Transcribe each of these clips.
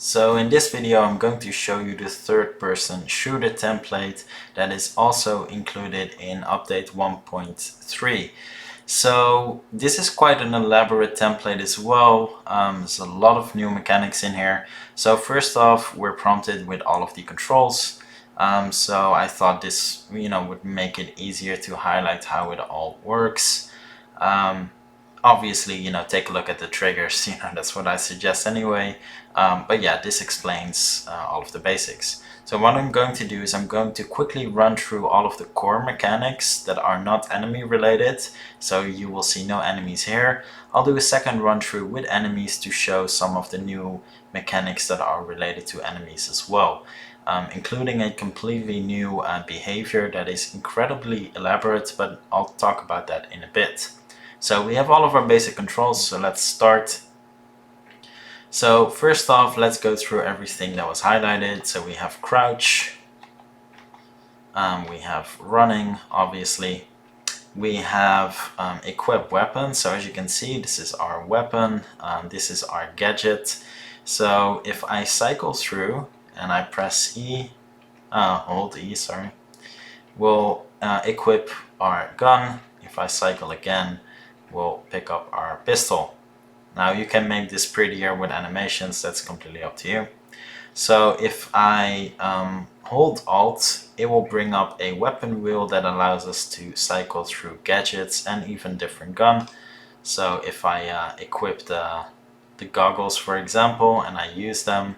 So in this video I'm going to show you the third-person shooter template that is also included in update 1.3. So this is quite an elaborate template as well. There's a lot of new mechanics in here. So first off, we're prompted with all of the controls. So I thought this would make it easier to highlight how it all works. Obviously, take a look at the triggers, that's what I suggest anyway. But yeah, this explains all of the basics. So what I'm going to do is I'm going to quickly run through all of the core mechanics that are not enemy related. So you will see no enemies here. I'll do a second run through with enemies to show some of the new mechanics that are related to enemies as well. Including a completely new behavior that is incredibly elaborate, but I'll talk about that in a bit. So we have all of our basic controls, so let's start. So first off, let's go through everything that was highlighted. So we have crouch, we have running, obviously. We have equip weapon. So as you can see, this is our weapon, this is our gadget. So if I cycle through and I press E, hold E, sorry, we'll equip our gun. If I cycle again, we'll pick up our pistol. Now you can make this prettier with animations, that's completely up to you. So if I hold Alt, it will bring up a weapon wheel that allows us to cycle through gadgets and even different gun. So if I equip the goggles, for example, and I use them,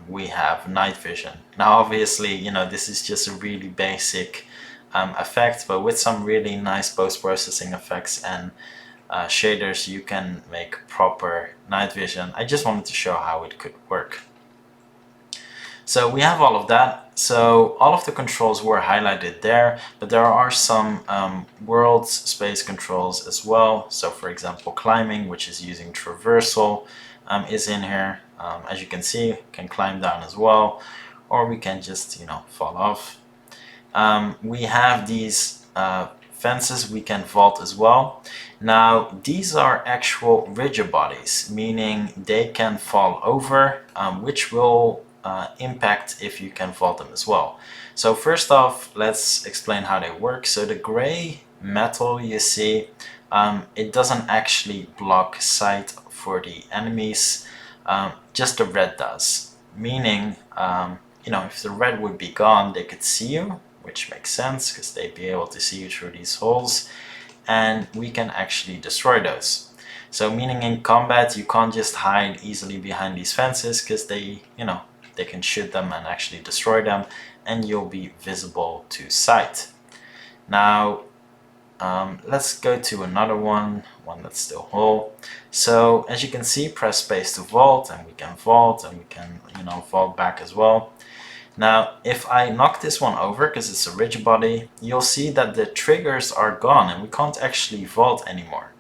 we have night vision. Now obviously, this is just a really basic effect, but with some really nice post-processing effects and shaders, you can make proper night vision. I just wanted to show how it could work. So we have all of that. So all of the controls were highlighted there, but there are some world space controls as well. So for example, climbing, which is using traversal, is in here. As you can see, we can climb down as well, or we can just fall off. We have these fences we can vault as well. Now these are actual rigid bodies, meaning they can fall over, which will impact if you can vault them as well. So first off, let's explain how they work. So the gray metal you see, it doesn't actually block sight for the enemies, just the red does, meaning if the red would be gone, they could see you, which makes sense because they'd be able to see you through these holes, and we can actually destroy those. So meaning in combat, you can't just hide easily behind these fences because they can shoot them and actually destroy them, and you'll be visible to sight. Now let's go to another one that's still whole. So as you can see, press space to vault, and we can vault, and we can vault back as well. Now if I knock this one over, because it's a rigid body, you'll see that the triggers are gone and we can't actually vault anymore.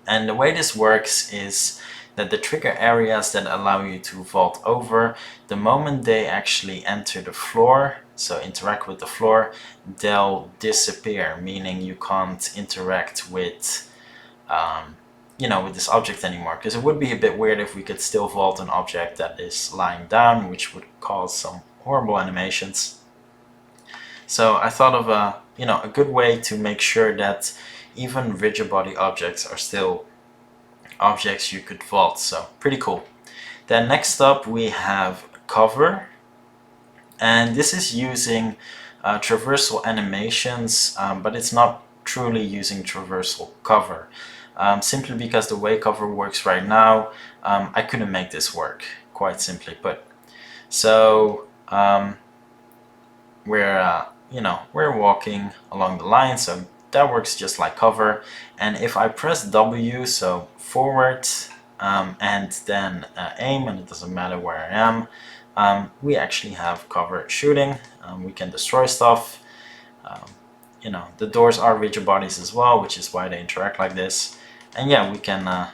And the way this works is that the trigger areas that allow you to vault over, the moment they actually enter the floor, so interact with the floor, they'll disappear, meaning you can't interact with with this object anymore, because it would be a bit weird if we could still vault an object that is lying down, which would cause some horrible animations. So I thought of a good way to make sure that even rigid body objects are still objects you could vault. So pretty cool. Then next up we have cover, and this is using traversal animations, but it's not truly using traversal cover, simply because the way cover works right now, I couldn't make this work, quite simply put. So we're walking along the line, so that works just like cover. And if I press W, so forward, and then aim, and it doesn't matter where I am, we actually have cover shooting. We can destroy stuff. The doors are rigid bodies as well, which is why they interact like this. And yeah, we can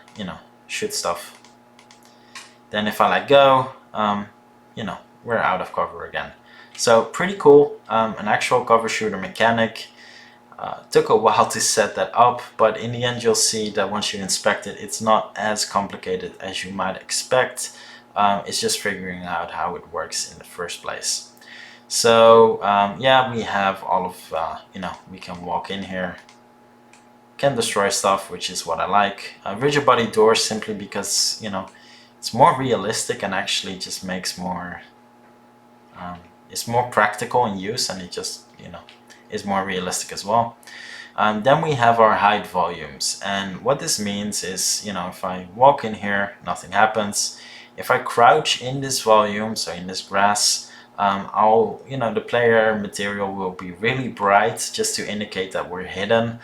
shoot stuff. Then if I let go, we're out of cover again. So pretty cool, an actual cover shooter mechanic. Took a while to set that up, but in the end you'll see that once you inspect it, it's not as complicated as you might expect. It's just figuring out how it works in the first place. So yeah, we have all of, we can walk in here, can destroy stuff, which is what I like. Rigid body doors simply because, it's more realistic and actually just makes more, it's more practical in use, and it just, is more realistic as well. Then we have our height volumes, and what this means is, if I walk in here, nothing happens. If I crouch in this volume, so in this grass, the player material will be really bright just to indicate that we're hidden.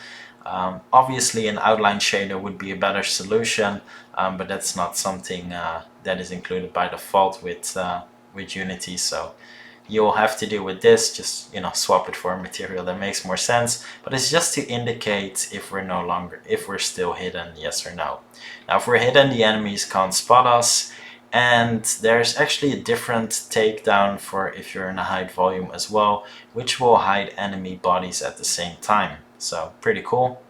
Obviously an outline shader would be a better solution, but that's not something that is included by default with Unity, so you'll have to deal with this. Just swap it for a material that makes more sense, but it's just to indicate if we're still hidden, yes or no. Now if we're hidden, the enemies can't spot us, and there's actually a different takedown for if you're in a hide volume as well, which will hide enemy bodies at the same time. So pretty cool.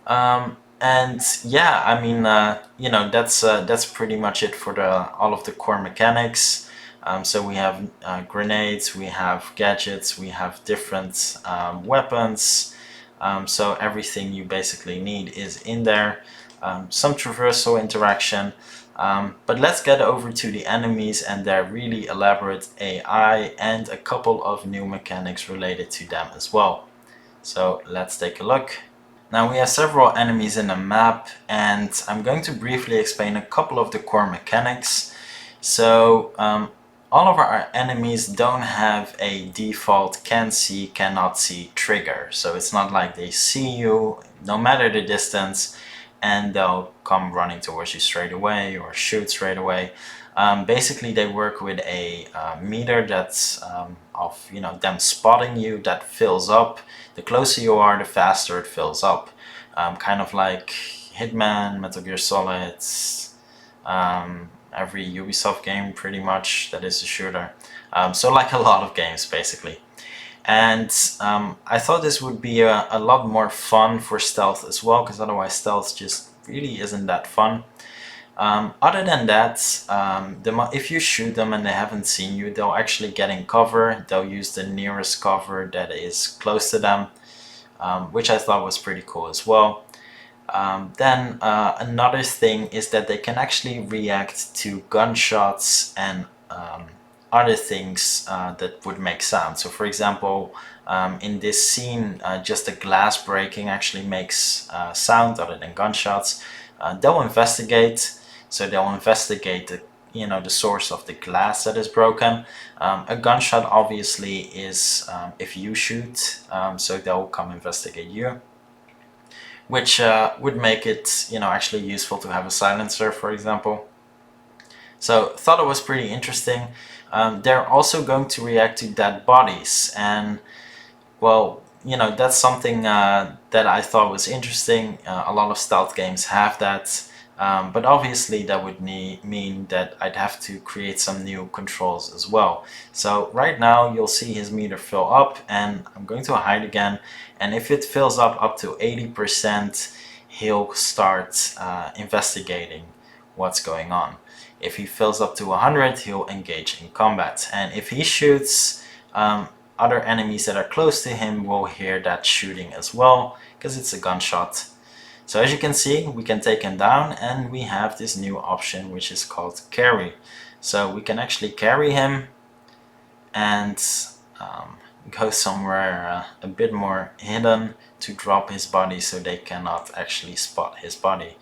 And yeah, I mean, that's pretty much it for all of the core mechanics. So we have grenades, we have gadgets, we have different weapons. So everything you basically need is in there. Some traversal interaction. But let's get over to the enemies and their really elaborate AI and a couple of new mechanics related to them as well. So let's take a look. Now we have several enemies in the map, and I'm going to briefly explain a couple of the core mechanics. So all of our enemies don't have a default can see, cannot see trigger. So it's not like they see you no matter the distance and they'll come running towards you straight away or shoot straight away. Basically they work with a meter that's of them spotting you that fills up. The closer you are, the faster it fills up. Kind of like Hitman, Metal Gear Solid, every Ubisoft game pretty much that is a shooter. So like a lot of games basically. And I thought this would be a lot more fun for stealth as well, because otherwise stealth just really isn't that fun. Other than that, if you shoot them and they haven't seen you, they'll actually get in cover. They'll use the nearest cover that is close to them, which I thought was pretty cool as well. Then another thing is that they can actually react to gunshots and other things that would make sound. So for example, in this scene, just the glass breaking actually makes sound other than gunshots. They'll investigate, so they'll investigate the source of the glass that is broken. A gunshot obviously is if you shoot, so they'll come investigate you, which would make it actually useful to have a silencer, for example. So thought it was pretty interesting. They're also going to react to dead bodies, and well, that's something that I thought was interesting. A lot of stealth games have that, but obviously that would mean that I'd have to create some new controls as well. So right now you'll see his meter fill up, and I'm going to hide again, and if it fills up to 80%, he'll start investigating what's going on. If he fills up to 100, he'll engage in combat, and if he shoots, other enemies that are close to him will hear that shooting as well, because it's a gunshot. So as you can see, we can take him down, and we have this new option which is called carry. So we can actually carry him and go somewhere a bit more hidden to drop his body so they cannot actually spot his body.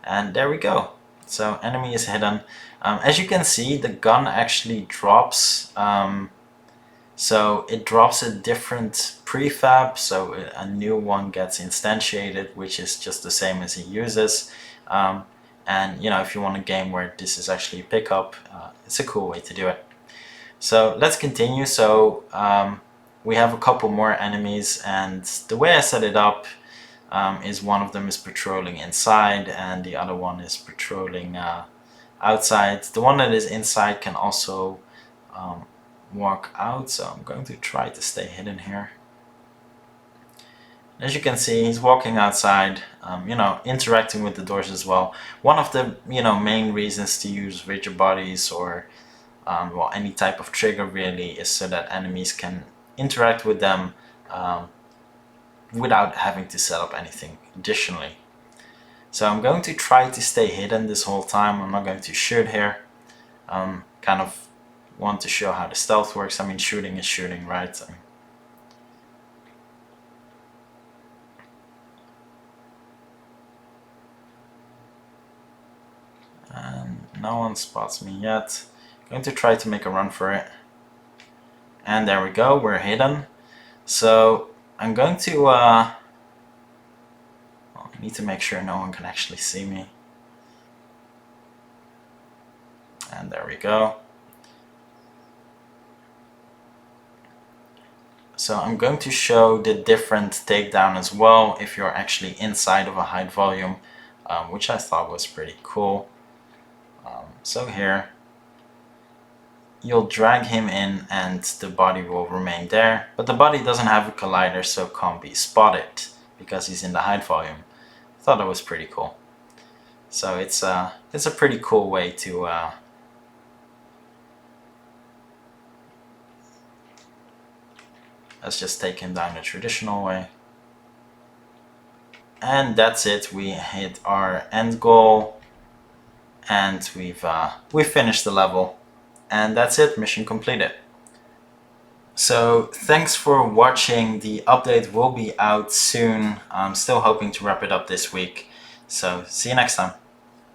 And there we go. So enemy is hidden. As you can see, the gun actually drops. So it drops a different prefab, so a new one gets instantiated, which is just the same as he uses. And if you want a game where this is actually a pickup, it's a cool way to do it. So let's continue. So we have a couple more enemies, and the way I set it up is one of them is patrolling inside and the other one is patrolling outside. The one that is inside can also walk out, so I'm going to try to stay hidden here. As you can see, he's walking outside, interacting with the doors as well. One of the main reasons to use rigid bodies or well, any type of trigger really is so that enemies can interact with them without having to set up anything additionally. So I'm going to try to stay hidden this whole time. I'm not going to shoot here. Kind of want to show how the stealth works. I mean, shooting is shooting, right? And no one spots me yet. Going to try to make a run for it. And there we go, we're hidden. So I'm going to well, I need to make sure no one can actually see me. And there we go. So I'm going to show the different takedown as well if you're actually inside of a hide volume, which I thought was pretty cool. So here, you'll drag him in and the body will remain there, but the body doesn't have a collider, so can't be spotted because he's in the hide volume. I thought that was pretty cool. So it's a pretty cool way to let's just take him down the traditional way. And that's it, we hit our end goal and we've finished the level. And that's it, mission completed. So thanks for watching. The update will be out soon. I'm still hoping to wrap it up this week. So see you next time.